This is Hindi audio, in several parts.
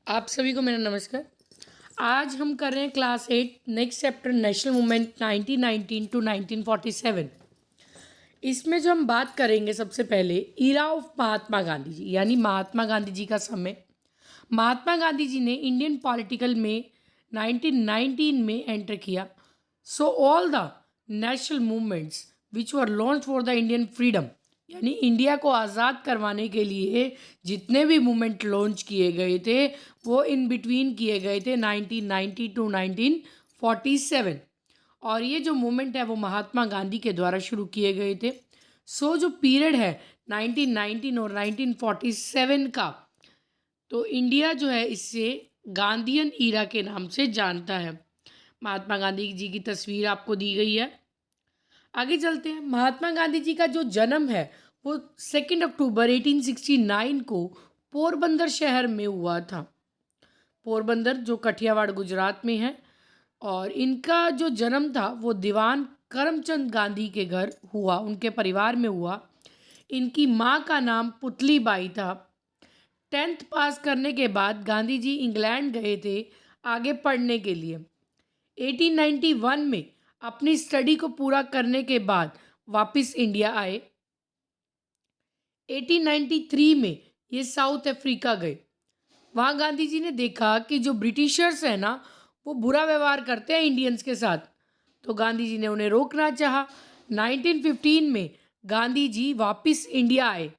आप सभी को मेरा नमस्कार। आज हम कर रहे हैं class 8 next chapter national movement 1919 to 1947। इसमें जो हम बात करेंगे सबसे पहले इरा ऑफ महात्मा गांधी जी, यानी महात्मा गांधी जी का समय। महात्मा गांधी जी ने इंडियन पॉलिटिकल में 1919 में एंटर किया। So all the national movements which were launch for the Indian freedom, यानी इंडिया को आज़ाद करवाने के लिए जितने भी मूवमेंट लॉन्च किए गए थे वो इन बिटवीन किए गए थे 1990 टू 1947। और ये जो मूवमेंट है वो महात्मा गांधी के द्वारा शुरू किए गए थे। सो जो पीरियड है 1919 और 1947 का, तो इंडिया जो है इससे गांधीयन ईरा के नाम से जानता है। महात्मा गांधी जी की तस्वीर आपको दी गई है। आगे चलते हैं। महात्मा गांधी जी का जो जन्म है वो 2 अक्टूबर 1869 को पोरबंदर शहर में हुआ था। पोरबंदर जो कठियावाड़ गुजरात में है, और इनका जो जन्म था वो दीवान करमचंद गांधी के घर हुआ, उनके परिवार में हुआ। इनकी माँ का नाम पुतली बाई था। 10th पास करने के बाद गांधी जी इंग्लैंड गए थे आगे पढ़ने के लिए। 1891 में अपनी स्टडी को पूरा करने के बाद वापस इंडिया आए। 1893 में ये साउथ अफ्रीका गए। वहाँ गांधी जी ने देखा कि जो ब्रिटिशर्स हैं ना वो बुरा व्यवहार करते हैं इंडियंस के साथ, तो गांधी जी ने उन्हें रोकना चाहा। 1915 में गांधी जी वापस इंडिया आए।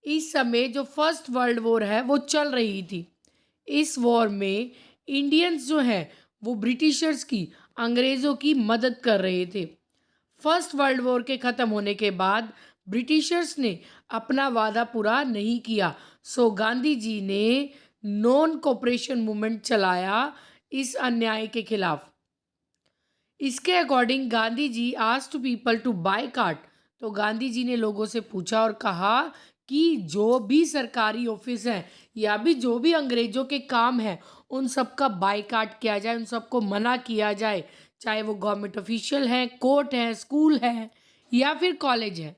इस समय जो फर्स्ट वर्ल्ड वॉर है वो चल रही थी। इस वॉर में इंडियंस जो हैं वो ब्रिटिशर्स की, अंग्रेज़ों की मदद कर रहे थे। फर्स्ट वर्ल्ड वॉर के ख़त्म होने के बाद ब्रिटिशर्स ने अपना वादा पूरा नहीं किया। सो गांधी जी ने नॉन कोऑपरेशन मूवमेंट चलाया इस अन्याय के खिलाफ। इसके according Gandhi ji asked to people to boycott. तो गांधी जी ने लोगों से पूछा और कहा कि जो भी सरकारी ऑफिस हैं या भी जो भी अंग्रेज़ों के काम हैं उन सब का बायकॉट किया जाए, उन सबको मना किया जाए, चाहे वो गवर्नमेंट ऑफिशियल हैं, कोर्ट हैं, स्कूल हैं या फिर कॉलेज है।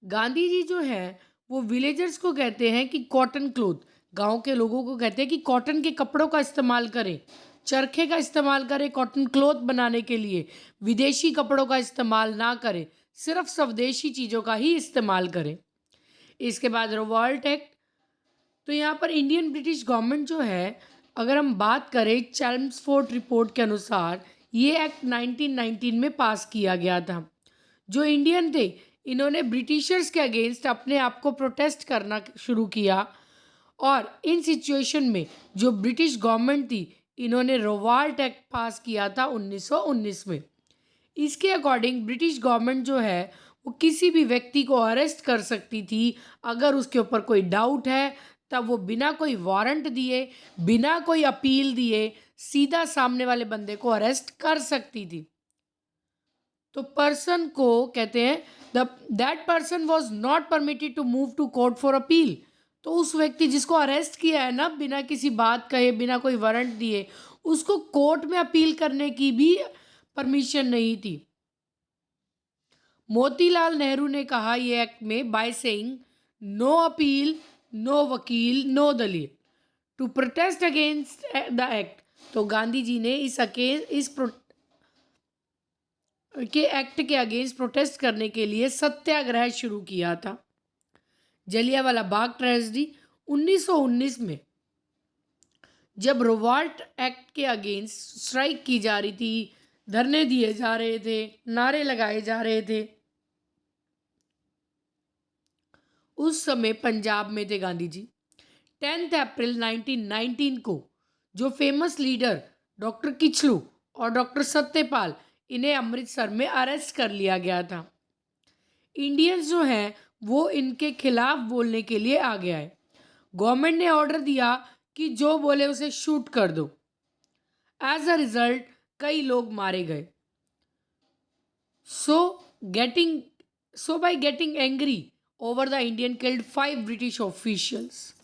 गांधी जी जो है वो विलेजर्स को कहते हैं कि कॉटन क्लोथ, गांव के लोगों को कहते हैं कि कॉटन के कपड़ों का इस्तेमाल करें, चरखे का इस्तेमाल करें कॉटन क्लोथ बनाने के लिए, विदेशी कपड़ों का इस्तेमाल ना करें, सिर्फ स्वदेशी चीज़ों का ही इस्तेमाल करें। इसके बाद रिवॉल्ट एक्ट। तो यहाँ पर इंडियन ब्रिटिश गवर्नमेंट जो है, अगर हम बात करें चैल्मस्फोर्ड रिपोर्ट के अनुसार, ये एक्ट 1919 में पास किया गया था। जो इंडियन थे इन्होंने ब्रिटिशर्स के अगेंस्ट अपने आप को प्रोटेस्ट करना शुरू किया, और इन सिचुएशन में जो ब्रिटिश गवर्नमेंट थी इन्होंने रिवॉल्ट एक्ट पास किया था 1919 में। इसके अकॉर्डिंग ब्रिटिश गवर्नमेंट जो है वो किसी भी व्यक्ति को अरेस्ट कर सकती थी। अगर उसके ऊपर कोई डाउट है तब वो बिना कोई वारंट दिए, बिना कोई अपील दिए सीधा सामने वाले बंदे को अरेस्ट कर सकती थी। तो पर्सन को कहते हैं that person was not permitted to move to court for appeal. तो उस व्यक्ति जिसको अरेस्ट किया है ना, बिना किसी बात कहे, बिना कोई वारंट दिए, उसको कोर्ट में अपील करने की भी परमिशन नहीं थी। मोतीलाल नेहरू ने कहा ये एक्ट में by saying no appeal, no vakil, no dalil to protest against the act. तो गांधी जी ने के एक्ट के अगेंस्ट प्रोटेस्ट करने के लिए सत्याग्रह शुरू किया था। जलियांवाला बाग ट्रेजेडी 1919 में जब रिवॉल्ट एक्ट के अगेंस्ट स्ट्राइक की जा रही थी, धरने दिए जा रहे थे, नारे लगाए जा रहे थे, उस समय पंजाब में थे गांधी जी। 10 अप्रैल 1919 को जो फेमस लीडर डॉक्टर किचलू और डॉक्टर सत्यपाल, इन्हें अमृतसर में अरेस्ट कर लिया गया था। इंडियंस जो हैं वो इनके खिलाफ बोलने के लिए आ गया है। गवर्नमेंट ने ऑर्डर दिया कि जो बोले उसे शूट कर दो। एज अ रिजल्ट कई लोग मारे गए। So by getting angry over the Indian killed 5 British officials.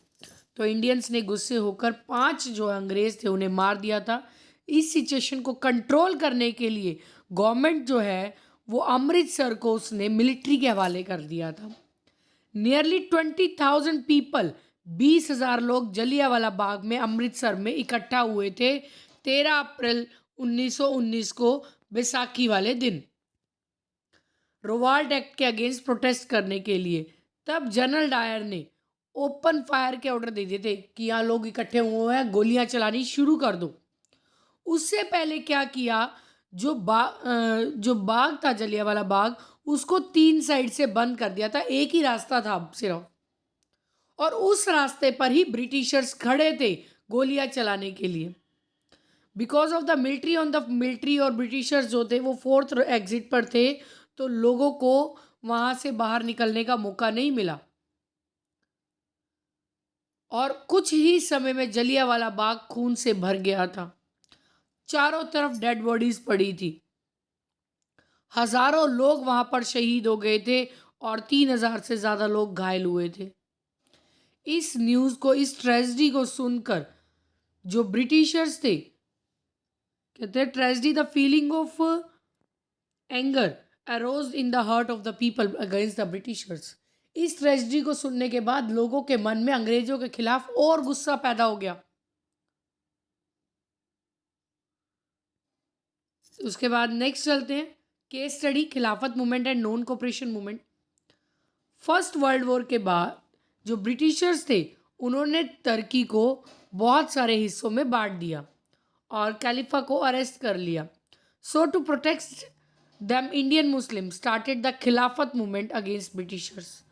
तो इंडियंस ने गुस्से होकर 5 जो अंग्रेज थे उन्हें मार दिया था। इस सिचुएशन को कंट्रोल करने के लिए गवर्नमेंट जो है वो अमृतसर को उसने मिलिट्री के हवाले कर दिया था। नियरली 20,000 पीपल 20,000 लोग जलियांवाला बाग में अमृतसर में इकट्ठा हुए थे 13 अप्रैल 1919 को, बैसाखी वाले दिन, रोवाल्ट एक्ट के अगेंस्ट प्रोटेस्ट करने के लिए। तब जनरल डायर ने ओपन फायर के ऑर्डर दे दिए थे कि यहाँ लोग इकट्ठे हुए हैं, गोलियां चलानी शुरू कर दो। उससे पहले क्या किया, जो बाग था जलियांवाला बाग, उसको 3 साइड से बंद कर दिया था, एक ही रास्ता था सिर्फ, और उस रास्ते पर ही ब्रिटिशर्स खड़े थे गोलियां चलाने के लिए। बिकॉज ऑफ द मिलिट्री और ब्रिटिशर्स जो थे वो 4th एग्जिट पर थे, तो लोगों को वहां से बाहर निकलने का मौका नहीं मिला, और कुछ ही समय में जलियांवाला बाग खून से भर गया था। चारों तरफ डेड बॉडीज पड़ी थी, हजारों लोग वहां पर शहीद हो गए थे और 3,000 से ज्यादा लोग घायल हुए थे। इस न्यूज को, इस ट्रेजेडी को सुनकर जो ब्रिटिशर्स थे, कहते हैं tragedy the feeling of anger arose in the heart of the people against the Britishers. इस ट्रेजेडी को सुनने के बाद लोगों के मन में अंग्रेजों के खिलाफ और गुस्सा पैदा हो गया। उसके बाद नेक्स्ट चलते हैं, केस स्टडी, खिलाफत movement and non cooperation movement. First world war के बाद जो ब्रिटिशर्स थे उन्होंने तुर्की को बहुत सारे हिस्सों में बांट दिया और खलीफा को अरेस्ट कर लिया। So to protect them Indian Muslim started the Khilafat movement against Britishers.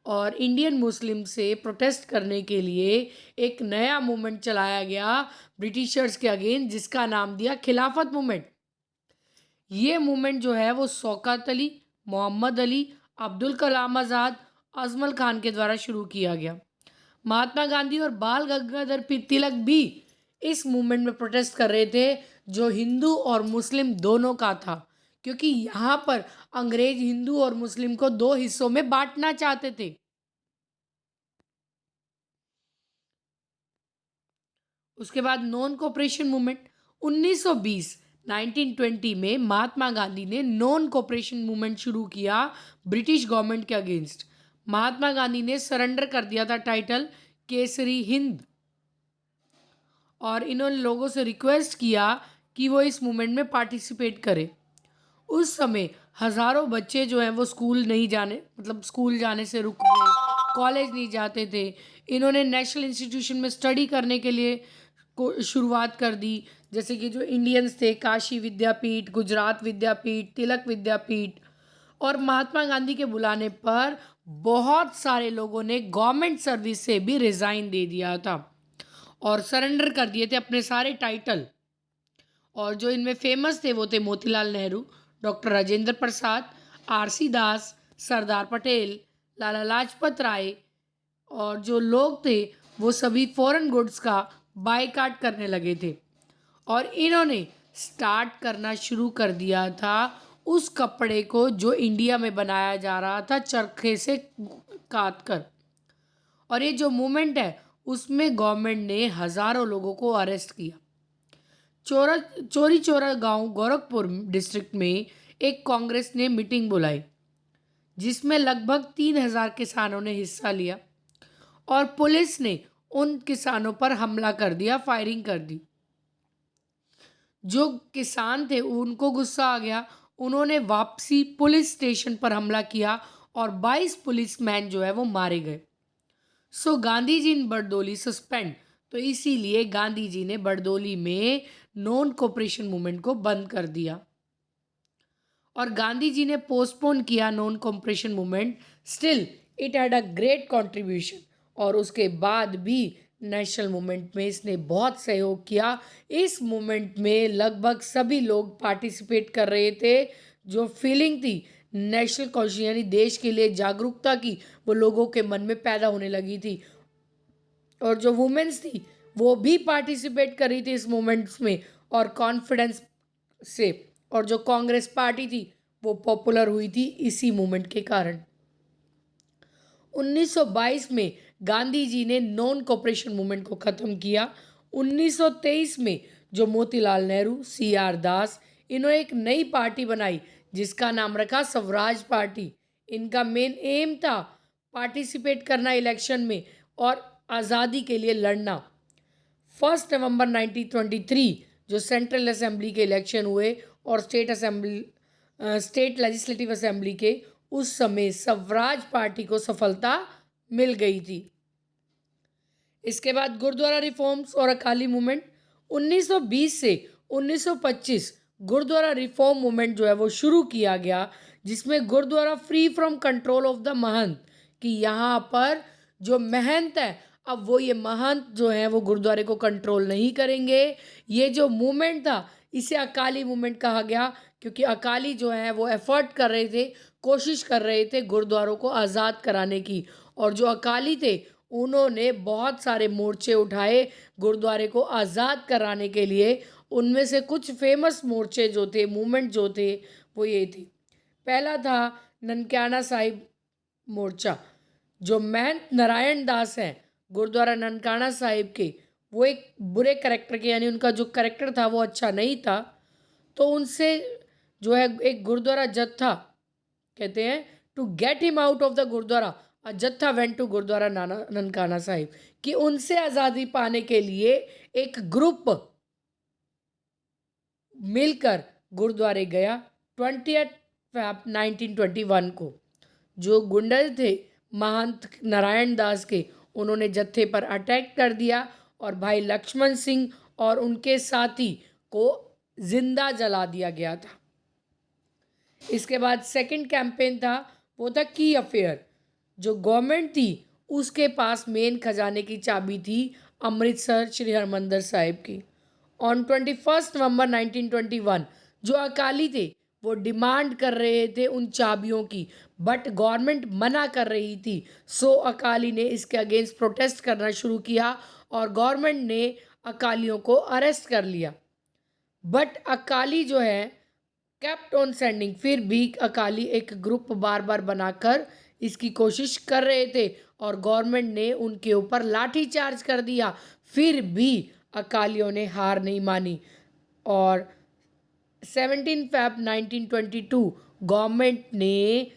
और इंडियन मुस्लिम से प्रोटेस्ट करने के लिए एक नया मूवमेंट चलाया गया ब्रिटिशर्स के अगेंस्ट, जिसका नाम दिया खिलाफत मूवमेंट। ये मूवमेंट जो है वो शौकत अली, मोहम्मद अली, अब्दुल कलाम आज़ाद, अजमल खान के द्वारा शुरू किया गया। महात्मा गांधी और बाल गंगाधर तिलक भी इस मूवमेंट में प्रोटेस्ट कर रहे थे, जो हिंदू और मुस्लिम दोनों का था, क्योंकि यहाँ पर अंग्रेज हिंदू और मुस्लिम को 2 हिस्सों में बांटना चाहते थे। उसके बाद नॉन कोऑपरेशन मूवमेंट 1920 में महात्मा गांधी ने नॉन कोऑपरेशन मूवमेंट शुरू किया ब्रिटिश गवर्नमेंट के अगेंस्ट। महात्मा गांधी ने सरेंडर कर दिया था टाइटल केसरी हिंद, और इन्होंने लोगों से रिक्वेस्ट किया कि वो इस मूवमेंट में पार्टिसिपेट करें। उस समय हज़ारों बच्चे जो हैं वो स्कूल जाने से रुक गए, कॉलेज नहीं जाते थे। इन्होंने नेशनल इंस्टीट्यूशन में स्टडी करने के लिए को शुरुआत कर दी, जैसे कि जो इंडियंस थे, काशी विद्यापीठ, गुजरात विद्यापीठ, तिलक विद्यापीठ। और महात्मा गांधी के बुलाने पर बहुत सारे लोगों ने गवर्नमेंट सर्विस से भी रिज़ाइन दे दिया था और सरेंडर कर दिए थे अपने सारे टाइटल। और जो इनमें फेमस थे वो थे मोतीलाल नेहरू, डॉक्टर राजेंद्र प्रसाद, आरसी दास, सरदार पटेल, लाला लाजपत राय। और जो लोग थे वो सभी फॉरेन गुड्स का बायकाट करने लगे थे, और इन्होंने स्टार्ट करना शुरू कर दिया था उस कपड़े को जो इंडिया में बनाया जा रहा था चरखे से काट कर। और ये जो मूवमेंट है उसमें गवर्नमेंट ने हज़ारों लोगों को अरेस्ट किया। चोरी चोरा गांव गोरखपुर डिस्ट्रिक्ट में एक कांग्रेस ने मीटिंग बुलाई, जिसमें लगभग 3,000 किसानों ने हिस्सा लिया, और पुलिस ने उन किसानों पर हमला कर दिया, फायरिंग कर दी। जो किसान थे उनको गुस्सा आ गया, उन्होंने वापसी पुलिस स्टेशन पर हमला किया और 22 पुलिसमैन जो है वो मारे गए। सो गांधी जी इन बरदोली सस्पेंड, तो इसीलिए गांधी जी ने बरदोली में नॉन कोऑपरेशन मूवमेंट को बंद कर दिया और गांधी जी ने पोस्टपोन किया non cooperation movement. Still it had a great contribution, और उसके बाद भी नेशनल मूवमेंट में इसने बहुत सहयोग किया। इस मूवमेंट में लगभग सभी लोग पार्टिसिपेट कर रहे थे। जो फीलिंग थी नेशनल कॉन्शियस यानी देश के लिए जागरूकता की, वो लोगों के मन में पैदा होने लगी थी, और जो वुमेन्स थी वो भी पार्टिसिपेट कर रही थी इस मूवमेंट्स में और कॉन्फिडेंस से। और जो कांग्रेस पार्टी थी वो पॉपुलर हुई थी इसी मूवमेंट के कारण। 1922 में गांधी जी ने नॉन कोऑपरेशन मूवमेंट को ख़त्म किया। 1923 में जो मोतीलाल नेहरू, CR दास, इन्होंने एक नई पार्टी बनाई जिसका नाम रखा स्वराज पार्टी। इनका मेन एम था पार्टिसिपेट करना इलेक्शन में और आज़ादी के लिए लड़ना। 1 नवंबर 1923 जो सेंट्रल असेंबली के इलेक्शन हुए और स्टेट लेजिस्लेटिव असेंबली के, उस समय स्वराज पार्टी को सफलता मिल गई थी। इसके बाद गुरुद्वारा रिफॉर्म्स और अकाली मूवमेंट। 1920 से 1925 गुरुद्वारा रिफॉर्म मूवमेंट जो है वो शुरू किया गया, जिसमें gurdwara free from control of the mahant, कि यहाँ पर जो महंत है, अब वो ये महंत जो है वो गुरुद्वारे को कंट्रोल नहीं करेंगे। ये जो मूवमेंट था इसे अकाली मूवमेंट कहा गया, क्योंकि अकाली जो है वो एफर्ट कर रहे थे, कोशिश कर रहे थे गुरुद्वारों को आज़ाद कराने की। और जो अकाली थे उन्होंने बहुत सारे मोर्चे उठाए गुरुद्वारे को आज़ाद कराने के लिए। उनमें से कुछ फेमस मोर्चे जो थे, मूवमेंट जो थे, वो ये थे। पहला था ननकाना साहिब मोर्चा। जो महंत नारायण दास हैं गुरुद्वारा ननकाना साहिब के, वो एक बुरे करेक्टर के, यानी उनका जो करेक्टर था वो अच्छा नहीं था, तो उनसे जो है एक गुरुद्वारा जत्था, कहते हैं to get him out of the gurdwara, jatha went to gurdwara Nankana Sahib, कि उनसे आज़ादी पाने के लिए एक ग्रुप मिलकर गुरुद्वारे गया 20 फ़रवरी 1921 को। जो गुंडे थे महंत नारायण दास के, उन्होंने जत्थे पर अटैक कर दिया और भाई लक्ष्मण सिंह और उनके साथी को जिंदा जला दिया गया था। इसके बाद सेकंड कैंपेन था, वो था की अफेयर। जो गवर्नमेंट थी उसके पास मेन खजाने की चाबी थी अमृतसर श्री हरमंदिर साहिब की। ऑन 21 नवंबर 1921 जो अकाली थे वो डिमांड कर रहे थे उन चाबियों की, बट गवर्नमेंट मना कर रही थी। सो अकाली ने इसके अगेंस्ट प्रोटेस्ट करना शुरू किया और गवर्नमेंट ने अकालियों को अरेस्ट कर लिया। बट अकाली जो है केप्ट ऑन सेंडिंग, फिर भी अकाली एक ग्रुप बार बार बनाकर इसकी कोशिश कर रहे थे और गवर्नमेंट ने उनके ऊपर लाठी चार्ज कर दिया। फिर भी अकालियों ने हार नहीं मानी और 17 फ़रवरी 1922 गवर्नमेंट ने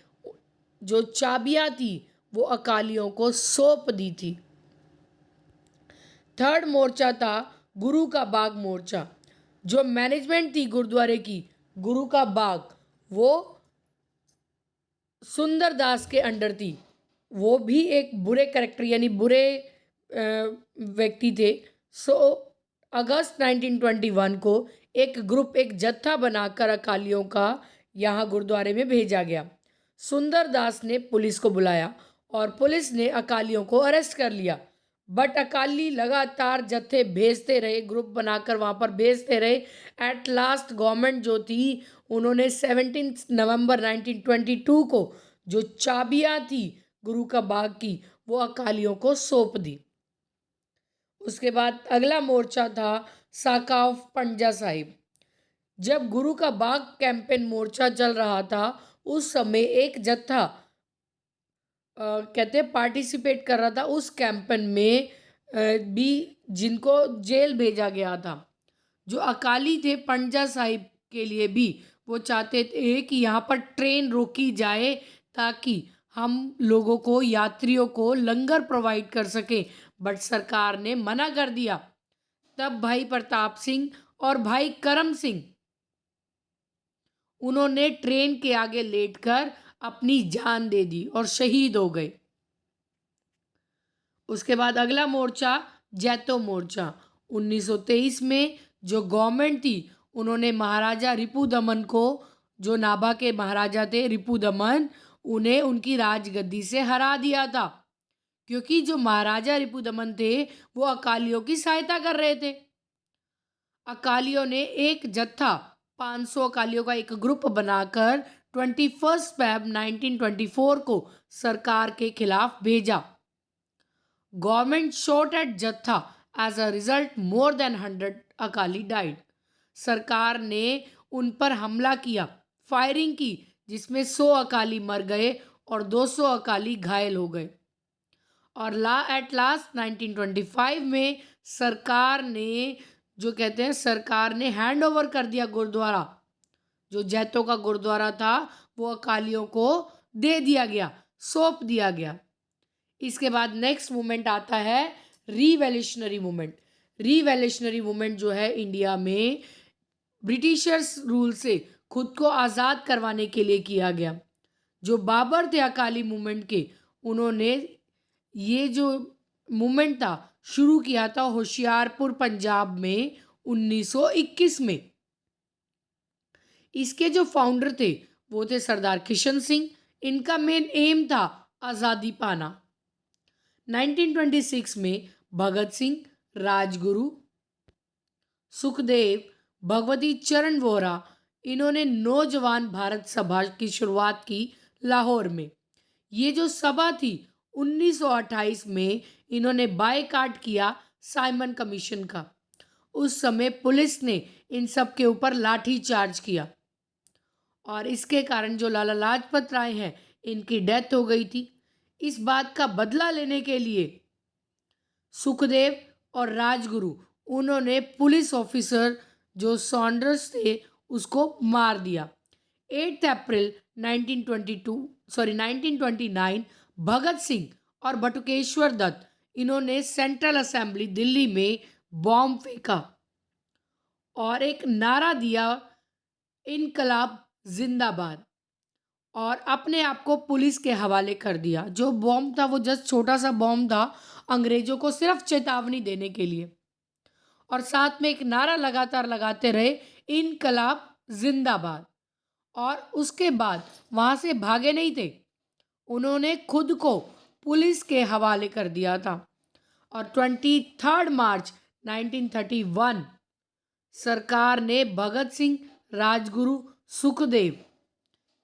जो चाबियां थी वो अकालियों को सौंप दी थी। थर्ड मोर्चा था गुरु का बाग मोर्चा। जो मैनेजमेंट थी गुरुद्वारे की, गुरु का बाग, वो सुंदर दास के अंडर थी। वो भी एक बुरे करेक्टर यानी बुरे व्यक्ति थे। सो अगस्त 1921 को एक ग्रुप, एक जत्था बनाकर अकालियों का यहाँ गुरुद्वारे में भेजा गया। सुंदर दास ने पुलिस को बुलाया और पुलिस ने अकालियों को अरेस्ट कर लिया। बट अकाली लगातार जत्थे भेजते रहे, ग्रुप बनाकर वहाँ पर भेजते रहे। एट लास्ट गवर्नमेंट जो थी उन्होंने 17 नवंबर 1922 को जो चाबियाँ थी गुरु का बाग की वो अकालियों को सौंप दी। उसके बाद अगला मोर्चा था साका ऑफ पंजा साहिब। जब गुरु का बाग कैंपेन मोर्चा चल रहा था उस समय एक जत्था कहते हैं पार्टिसिपेट कर रहा था उस कैंपेन में भी, जिनको जेल भेजा गया था। जो अकाली थे पंजा साहिब के लिए भी वो चाहते थे कि यहाँ पर ट्रेन रोकी जाए ताकि हम लोगों को, यात्रियों को लंगर प्रोवाइड कर सके, बट सरकार ने मना कर दिया। तब भाई प्रताप सिंह और भाई करम सिंह, उन्होंने ट्रेन के आगे लेटकर अपनी जान दे दी और शहीद हो गए। उसके बाद अगला मोर्चा जैतो मोर्चा। 1923 में जो गवर्नमेंट थी उन्होंने महाराजा रिपुदमन को, जो नाभा के महाराजा थे रिपुदमन, उन्हें उनकी राजगद्दी से हरा दिया था, क्योंकि जो महाराजा रिपुदमन थे वो अकालियों की सहायता कर रहे थे। अकालियों ने एक जत्था 500 अकालियों का एक ग्रुप बनाकर 21 फ़रवरी 1924 को सरकार के खिलाफ भेजा। Government shot at jatha, as a result more than 100 Akali died. सरकार ने उन पर हमला किया, फायरिंग की, जिसमें 100 अकाली मर गए और 200 अकाली घायल हो गए। और एट लास्ट 1925 में सरकार ने, जो कहते हैं सरकार ने हैंड ओवर कर दिया गुरुद्वारा, जो जैतों का गुरुद्वारा था वो अकालियों को दे दिया गया, सौंप दिया गया। इसके बाद नेक्स्ट मूवमेंट आता है रिवॉल्यूशनरी मूवमेंट। रिवॉल्यूशनरी मूवमेंट जो है इंडिया में ब्रिटिशर्स रूल से खुद को आज़ाद करवाने के लिए किया गया। जो बाबर थे अकाली मूवमेंट के, उन्होंने ये जो मूवमेंट था शुरू किया था होशियारपुर पंजाब में 1921 में। इसके जो फाउंडर थे वो थे सरदार किशन सिंह। इनका मेन एम था आज़ादी पाना। 1926 में भगत सिंह, राजगुरु, सुखदेव, भगवती चरण वोहरा, इन्होंने नौजवान भारत सभा की शुरुआत की लाहौर में। ये जो सभा थी 1928 में इन्होंने बायकाट किया साइमन कमीशन का। उस समय पुलिस ने इन सब के ऊपर लाठी चार्ज किया और इसके कारण जो लाला लाजपत राय हैं इनकी डेथ हो गई थी। इस बात का बदला लेने के लिए सुखदेव और राजगुरु, उन्होंने पुलिस ऑफिसर जो सॉन्डर्स थे उसको मार दिया। 8 अप्रैल 1929 भगत सिंह और बटुकेश्वर दत्त, इन्होंने सेंट्रल असेंबली दिल्ली में बॉम्ब फेंका और एक नारा दिया, इनकलाब जिंदाबाद, और अपने आप को पुलिस के हवाले कर दिया। जो बॉम्ब था वो जस्ट छोटा सा बॉम्ब था, अंग्रेजों को सिर्फ चेतावनी देने के लिए, और साथ में एक नारा लगातार लगाते रहे, इनकलाब जिंदाबाद। और उसके बाद वहाँ से भागे नहीं थे, उन्होंने खुद को पुलिस के हवाले कर दिया था। और 23 मार्च 1931 सरकार ने भगत सिंह, राजगुरु, सुखदेव,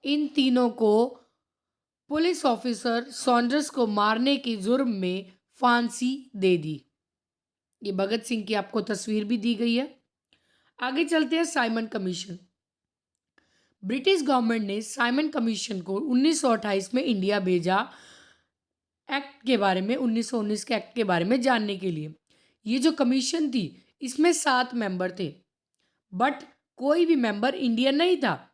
इन तीनों को पुलिस ऑफिसर सॉन्डर्स को मारने की जुर्म में फांसी दे दी। ये भगत सिंह की आपको तस्वीर भी दी गई है। आगे चलते हैं साइमन कमीशन। ब्रिटिश गवर्नमेंट ने साइमन कमीशन को 1928 में इंडिया भेजा एक्ट के बारे में, 1919 के एक्ट के बारे में जानने के लिए। ये जो कमीशन थी इसमें 7 मेंबर थे, बट कोई भी मेंबर इंडियन नहीं था।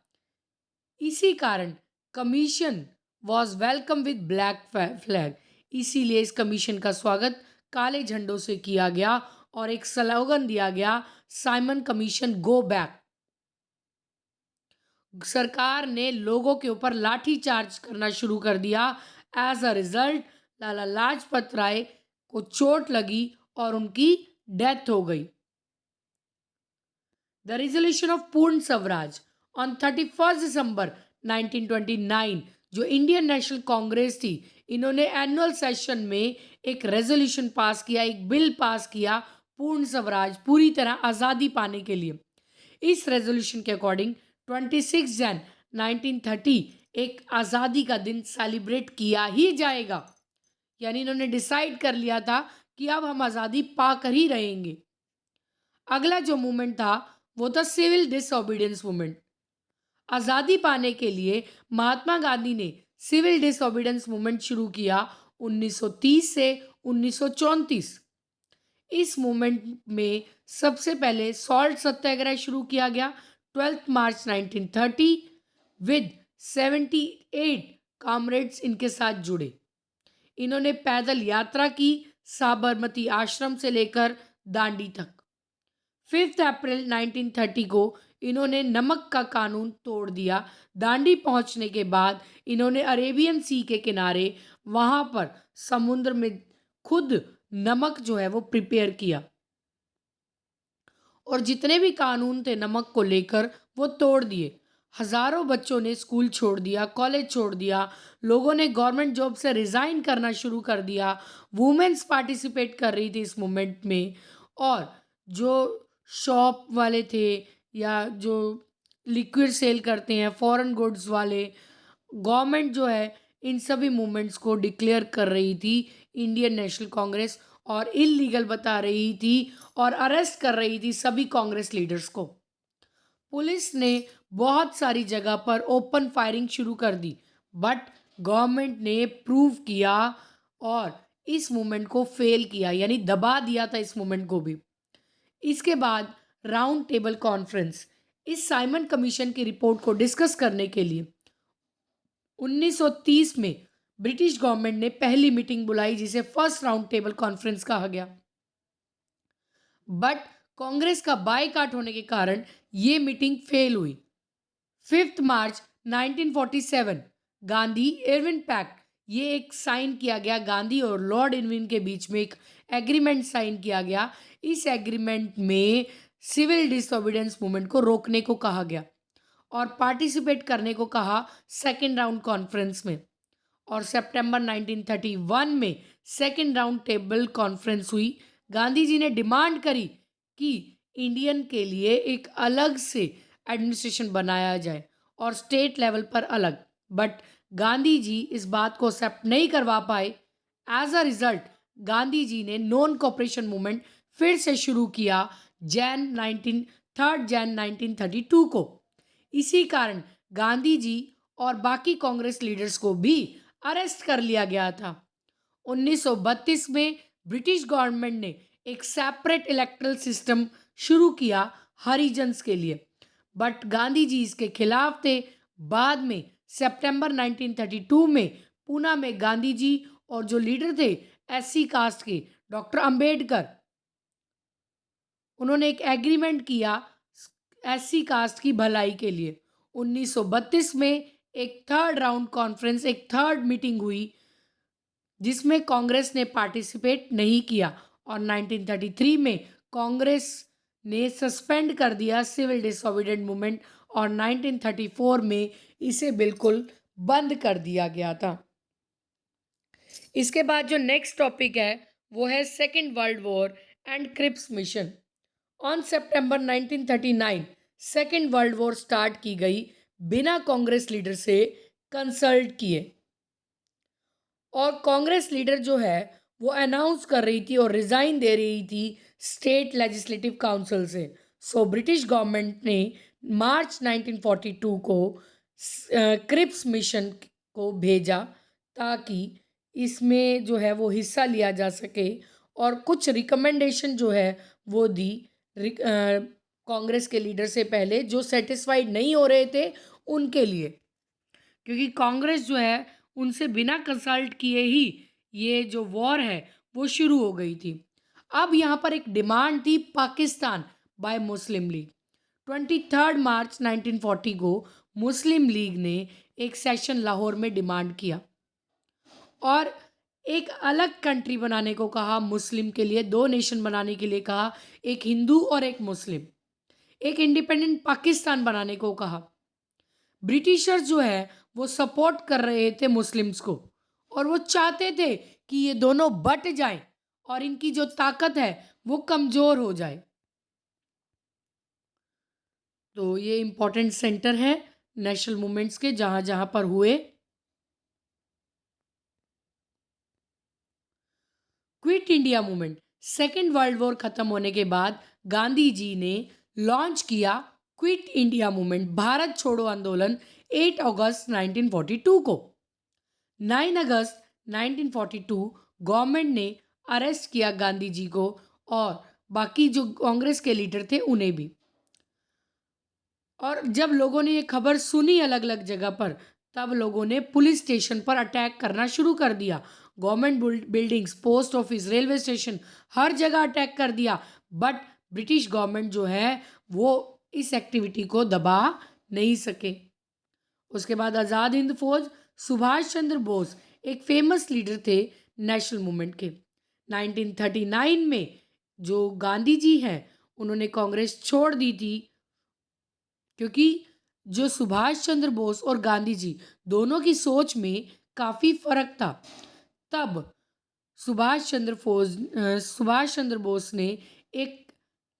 इसी कारण commission was welcome with black flag. इसीलिए इस कमीशन का स्वागत काले झंडों से किया गया और एक स्लोगन दिया गया, साइमन कमीशन गो बैक। सरकार ने लोगों के ऊपर लाठी चार्ज करना शुरू कर दिया। As a result Lala Lajpat Rai को चोट लगी और उनकी डेथ हो गई। द रिजोल्यूशन ऑफ पूर्ण स्वराज ऑन 31 दिसंबर 1929, जो इंडियन नेशनल कांग्रेस थी, इन्होंने एनुअल सेशन में एक रेजोल्यूशन पास किया, एक बिल पास किया पूर्ण स्वराज, पूरी तरह आज़ादी पाने के लिए। इस रेजोल्यूशन के अकॉर्डिंग 26 जन 1930 एक आज़ादी का दिन सेलिब्रेट किया ही जाएगा। यानी इन्होंने डिसाइड कर लिया था कि अब हम आज़ादी पा कर ही रहेंगे। अगला जो मूवमेंट था वो था सिविल डिसओबीडियंस मूवमेंट। आज़ादी पाने के लिए महात्मा गांधी ने सिविल डिसओबीडियंस मूवमेंट शुरू किया 1930 से 1934। इस मूवमेंट में सबसे पहले सॉल्ट सत्याग्रह शुरू किया गया 12 मार्च 1930 विद 78 कॉमरेड्स इनके साथ जुड़े। इन्होंने पैदल यात्रा की साबरमती आश्रम से लेकर दांडी तक। 5 अप्रैल 1930 को इन्होंने नमक का कानून तोड़ दिया। दांडी पहुंचने के बाद इन्होंने अरेबियन सी के किनारे वहां पर समुद्र में खुद नमक जो है वो प्रिपेयर किया और जितने भी कानून थे नमक को लेकर वो तोड़ दिए। हजारों बच्चों ने स्कूल छोड़ दिया, कॉलेज छोड़ दिया, लोगों ने गवर्नमेंट जॉब से रिज़ाइन करना शुरू कर दिया। वुमेन्स पार्टिसिपेट कर रही थी इस मूवमेंट में, और जो शॉप वाले थे या जो लिक्विड सेल करते हैं, फॉरेन गुड्स वाले, गवर्नमेंट जो है इन सभी मूवमेंट्स को डिक्लेयर कर रही थी इंडियन नेशनल कांग्रेस, और इलीगल बता रही थी और अरेस्ट कर रही थी सभी कांग्रेस लीडर्स को। पुलिस ने बहुत सारी जगह पर ओपन फायरिंग शुरू कर दी, बट गवर्नमेंट ने प्रूव किया और इस मूवमेंट को फेल किया, यानी दबा दिया था इस मूवमेंट को भी। इसके बाद राउंड टेबल कॉन्फ्रेंस, इस साइमन कमीशन की रिपोर्ट को डिस्कस करने के लिए 1930 में ब्रिटिश गवर्नमेंट ने पहली मीटिंग बुलाई जिसे फर्स्ट राउंड टेबल कॉन्फ्रेंस कहा गया। बट कांग्रेस का बायकॉट होने के कारण ये मीटिंग फेल हुई। 5 मार्च 1947 गांधी इरविन पैक्ट, ये एक साइन किया गया। गांधी और लॉर्ड इरविन के बीच में एक एग्रीमेंट साइन किया गया। इस एग्रीमेंट में सिविल डिसोबीडियंस मूवमेंट को रोकने को कहा गया और पार्टिसिपेट करने को कहा सेकेंड राउंड कॉन्फ्रेंस में। और सितंबर 1931 में सेकेंड राउंड टेबल कॉन्फ्रेंस हुई। गांधी जी ने डिमांड करी कि इंडियन के लिए एक अलग से एडमिनिस्ट्रेशन बनाया जाए और स्टेट लेवल पर अलग। बट गांधी जी इस बात को एक्सेप्ट नहीं करवा पाए। As a result Gandhi ji ने नॉन कोऑपरेशन मूवमेंट फिर से शुरू किया जैन 1932 को। इसी कारण गांधी जी और बाकी कांग्रेस लीडर्स को भी अरेस्ट कर लिया गया था। 1932 में ब्रिटिश गवर्नमेंट ने एक सेपरेट इलेक्टरल सिस्टम शुरू किया हरिजन्स के लिए, बट गांधी जी इसके खिलाफ थे। बाद में सितंबर 1932 में पूना में गांधी जी और जो लीडर थे एससी कास्ट के डॉक्टर अंबेडकर, उन्होंने एक एग्रीमेंट किया एससी कास्ट की भलाई के लिए। 1932 में एक थर्ड राउंड कॉन्फ्रेंस, एक थर्ड मीटिंग हुई जिसमें कांग्रेस ने पार्टिसिपेट नहीं किया और 1933 में कांग्रेस ने सस्पेंड कर दिया सिविल डिसोबीडिएंट मूवमेंट और 1934 में इसे बिल्कुल बंद कर दिया गया था। इसके बाद जो नेक्स्ट टॉपिक है वो है second world war and Cripps mission. On September 1939 second world war start की गई बिना कांग्रेस लीडर से कंसल्ट किए और कांग्रेस लीडर जो है वो अनाउंस कर रही थी और रिजाइन दे रही थी स्टेट लेजिस्लेटिव काउंसिल से। सो ब्रिटिश गवर्नमेंट ने मार्च 1942 को क्रिप्स मिशन को भेजा ताकि इसमें जो है वो हिस्सा लिया जा सके और कुछ रिकमेंडेशन जो है वो दी कांग्रेस के लीडर से पहले जो सेटिस्फाइड नहीं हो रहे थे उनके लिए, क्योंकि कांग्रेस जो है उनसे बिना कंसल्ट किए ही ये जो वॉर है वो शुरू हो गई थी। अब यहाँ पर एक डिमांड थी पाकिस्तान बाय मुस्लिम लीग। 23 मार्च 1940 को मुस्लिम लीग ने एक सेशन लाहौर में डिमांड किया और एक अलग कंट्री बनाने को कहा। मुस्लिम के लिए दो नेशन बनाने के लिए कहा, एक हिंदू और एक मुस्लिम। एक इंडिपेंडेंट पाकिस्तान बनाने को कहा। ब्रिटिशर्स जो है वो सपोर्ट कर रहे थे मुस्लिम्स को और वो चाहते थे कि ये दोनों बट जाएं और इनकी जो ताकत है वो कमज़ोर हो जाए। तो ये इम्पोर्टेंट सेंटर है नेशनल मूवमेंट्स के जहाँ जहाँ पर हुए। Quit India movement. Second world war खत्म होने के बाद गांधी जी ने लॉन्च किया क्विट इंडिया मूवमेंट, भारत छोड़ो आंदोलन 8 अगस्त 1942 को। 9 अगस्त 1942 गवर्नमेंट ने अरेस्ट किया गांधी जी को और बाकी जो कांग्रेस के लीडर थे उन्हें भी। और जब लोगों ने ये खबर सुनी अलग अलग जगह पर, तब लोगों ने पुलिस स्टेशन पर अटैक करना शुरू कर दिया। Government buildings, post office, railway station, हर जगह अटैक कर दिया। बट ब्रिटिश गवर्नमेंट जो है वो इस एक्टिविटी को दबा नहीं सके। उसके बाद आज़ाद हिंद फौज। सुभाष चंद्र बोस एक फेमस लीडर थे नेशनल मूवमेंट के। 1939 में जो गांधी जी हैं उन्होंने कांग्रेस छोड़ दी थी, क्योंकि जो सुभाष चंद्र बोस और गांधी जी दोनों की सोच में काफ़ी फर्क था। तब सुभाष चंद्र बोस ने एक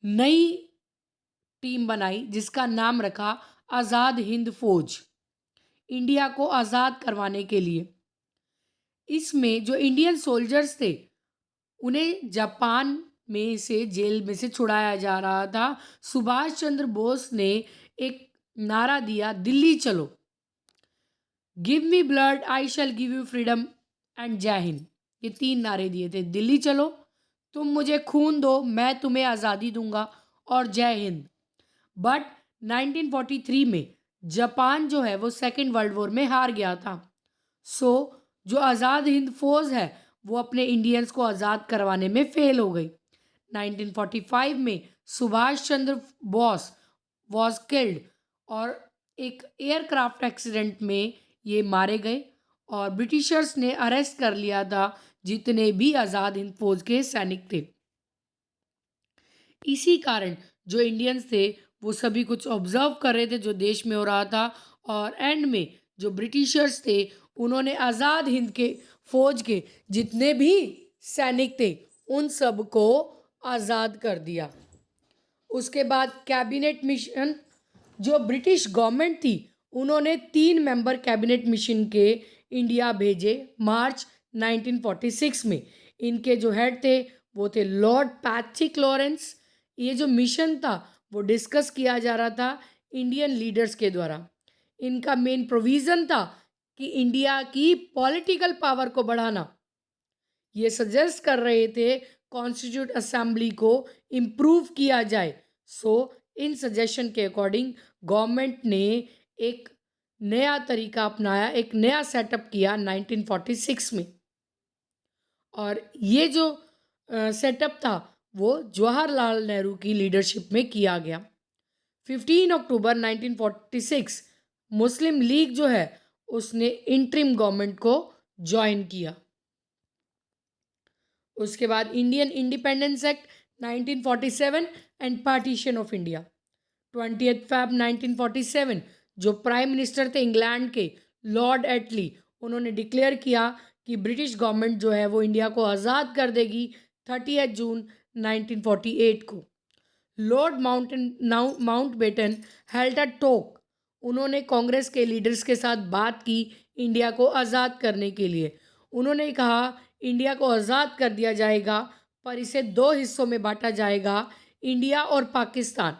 नई टीम बनाई जिसका नाम रखा आज़ाद हिंद फौज, इंडिया को आज़ाद करवाने के लिए। इसमें जो इंडियन सोल्जर्स थे उन्हें जापान में से जेल में से छुड़ाया जा रहा था। सुभाष चंद्र बोस ने एक नारा दिया, दिल्ली चलो, give me blood I shell give you freedom and जय हिंद। ये 3 नारे दिए थे, दिल्ली चलो, तुम मुझे खून दो मैं तुम्हें आज़ादी दूंगा, और जय हिंद। बट 1943 में जापान जो है वो सेकेंड वर्ल्ड वॉर में हार गया था। सो जो आज़ाद हिंद फौज है वो अपने इंडियंस को आज़ाद करवाने में फेल हो गई। 1945 में सुभाष चंद्र बोस वॉज किल्ड और एक एयरक्राफ्ट एक्सीडेंट में ये मारे गए और ब्रिटिशर्स ने अरेस्ट कर लिया था जितने भी आज़ाद हिंद फौज के सैनिक थे। इसी कारण जो इंडियंस थे वो सभी कुछ ऑब्जर्व कर रहे थे जो देश में हो रहा था और एंड में जो ब्रिटिशर्स थे उन्होंने आज़ाद हिंद के फौज के जितने भी सैनिक थे उन सब को आज़ाद कर दिया। उसके बाद कैबिनेट मिशन जो ब्रिटिश गवर्नमेंट थी उन्होंने 3 मेंबर कैबिनेट मिशन के इंडिया भेजे मार्च 1946 में। इनके जो हेड थे वो थे लॉर्ड पैट्रिक लॉरेंस। ये जो मिशन था वो डिस्कस किया जा रहा था इंडियन लीडर्स के द्वारा। इनका मेन प्रोविज़न था कि इंडिया की पॉलिटिकल पावर को बढ़ाना। ये सजेस्ट कर रहे थे कॉन्स्टिट्यूट असेंबली को इम्प्रूव किया जाए। सो इन सजेशन के अकॉर्डिंग गवर्नमेंट ने एक नया तरीका अपनाया, एक नया सेटअप किया 1946 में। और ये जो सेटअप था वो जवाहरलाल नेहरू की लीडरशिप में किया गया। 15 अक्टूबर 1946 मुस्लिम लीग जो है उसने इंटरिम गवर्नमेंट को ज्वाइन किया। उसके बाद Indian independence act 1947 and partition of India. 20 Feb 1947 जो प्राइम मिनिस्टर थे इंग्लैंड के लॉर्ड एटली उन्होंने डिक्लेयर किया कि ब्रिटिश गवर्नमेंट जो है वो इंडिया को आज़ाद कर देगी 30 जून 1948 को। Lord Mountbatten held a talk. उन्होंने कांग्रेस के लीडर्स के साथ बात की इंडिया को आज़ाद करने के लिए। उन्होंने कहा इंडिया को आज़ाद कर दिया जाएगा पर इसे 2 हिस्सों में बांटा जाएगा, इंडिया और पाकिस्तान।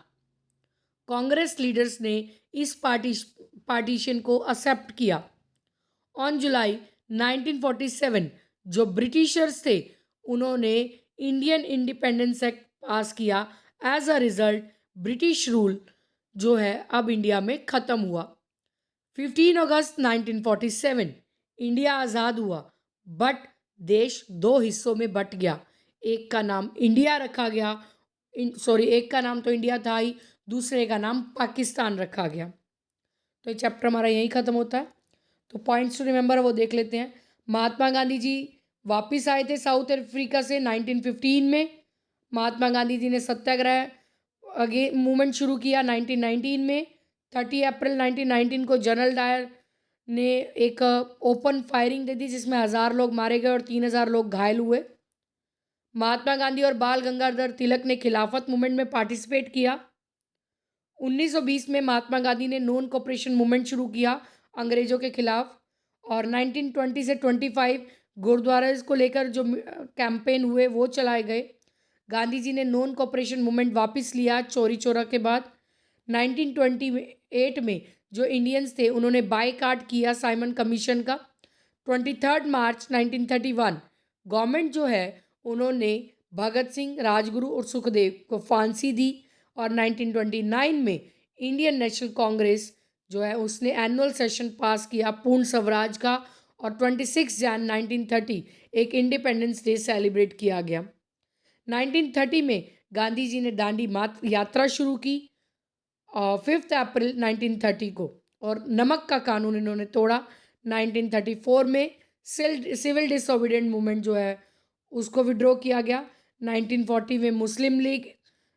कांग्रेस लीडर्स ने इस पार्टीशन को एक्सेप्ट किया। ऑन जुलाई 1947 जो ब्रिटिशर्स थे उन्होंने इंडियन इंडिपेंडेंस एक्ट पास किया। As a result British rule जो है अब इंडिया में ख़त्म हुआ। 15 अगस्त 1947 इंडिया आज़ाद हुआ बट देश 2 हिस्सों में बट गया। एक का नाम इंडिया रखा गया, एक का नाम तो इंडिया था ही, दूसरे का नाम पाकिस्तान रखा गया। तो ये चैप्टर हमारा यहीं ख़त्म होता है। तो पॉइंट्स टू रिमेंबर वो देख लेते हैं। महात्मा गांधी जी वापस आए थे साउथ अफ्रीका से 1915 में। महात्मा गांधी जी ने सत्याग्रह अगेन मूवमेंट शुरू किया 1919 में। 30 अप्रैल 1919 को जनरल डायर ने एक ओपन फायरिंग दे दी जिसमें 1000 लोग मारे गए और 3000 लोग घायल हुए। महात्मा गांधी और बाल गंगाधर तिलक ने खिलाफत मूवमेंट में पार्टिसिपेट किया। 1920 में महात्मा गांधी ने नॉन कोऑपरेशन मूवमेंट शुरू किया अंग्रेज़ों के खिलाफ। और 1920 से 25 गुरुद्वारा को लेकर जो कैंपेन हुए वो चलाए गए। गांधी जी ने नॉन कोऑपरेशन मूवमेंट वापस लिया चौरी चौरा के बाद। 1928 में जो इंडियंस थे उन्होंने बायकॉट किया साइमन कमीशन का। 23 मार्च 1931 गवर्नमेंट जो है उन्होंने भगत सिंह, राजगुरु और सुखदेव को फांसी दी। और 1929 में इंडियन नेशनल कांग्रेस जो है उसने एनुअल सेशन पास किया पूर्ण स्वराज का। और 26 जैन 1930 एक इंडिपेंडेंस डे सेलिब्रेट किया गया। 1930 में गांधी जी ने दांडी यात्रा शुरू की 5 अप्रैल 1930 को। और नमक का कानून इन्होंने तोड़ा। 1934 में सिविल डिसोबीडिएंट मूवमेंट जो है उसको विड्रॉ किया गया। 1940 में मुस्लिम लीग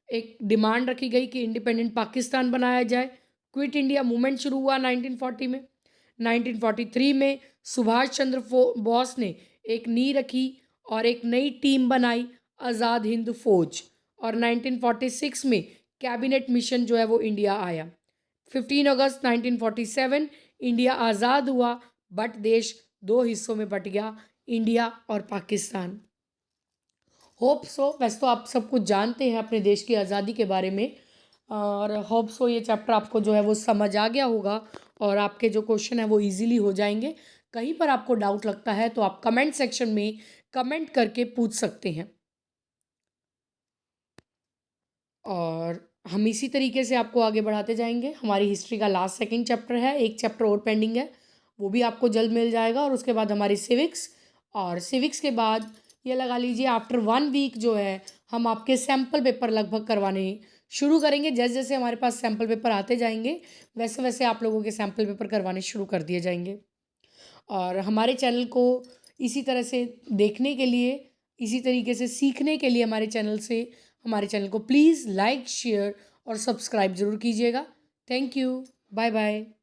एक डिमांड रखी गई कि इंडिपेंडेंट पाकिस्तान बनाया जाए। क्विट इंडिया मूवमेंट शुरू हुआ 1940 में। 1943 में सुभाष चंद्र बोस ने एक नींव रखी और एक नई टीम बनाई आज़ाद हिंद फौज। और 1946 में कैबिनेट मिशन जो है वो इंडिया आया। 15 अगस्त 1947 इंडिया आज़ाद हुआ बट देश 2 हिस्सों में बट गया, इंडिया और पाकिस्तान। होप सो वैसे तो आप सब कुछ जानते हैं अपने देश की आज़ादी के बारे में और होप सो ये चैप्टर आपको जो है वो समझ आ गया होगा और आपके जो क्वेश्चन है वो इजीली हो जाएंगे। कहीं पर आपको डाउट लगता है तो आप कमेंट सेक्शन में कमेंट करके पूछ सकते हैं। और हम इसी तरीके से आपको आगे बढ़ाते जाएंगे। हमारी हिस्ट्री का लास्ट सेकंड चैप्टर है, एक चैप्टर और पेंडिंग है वो भी आपको जल्द मिल जाएगा। और उसके बाद हमारी सिविक्स, और सिविक्स के बाद ये लगा लीजिए आफ्टर 1 वीक जो है हम आपके सैम्पल पेपर लगभग करवाने शुरू करेंगे। जैसे जैसे हमारे पास सैम्पल पेपर आते जाएंगे वैसे वैसे आप लोगों के सैम्पल पेपर करवाने शुरू कर दिए जाएंगे। और हमारे चैनल को इसी तरह से देखने के लिए, इसी तरीके से सीखने के लिए हमारे चैनल को प्लीज़ लाइक, शेयर और सब्सक्राइब ज़रूर कीजिएगा। Thank you. Bye bye.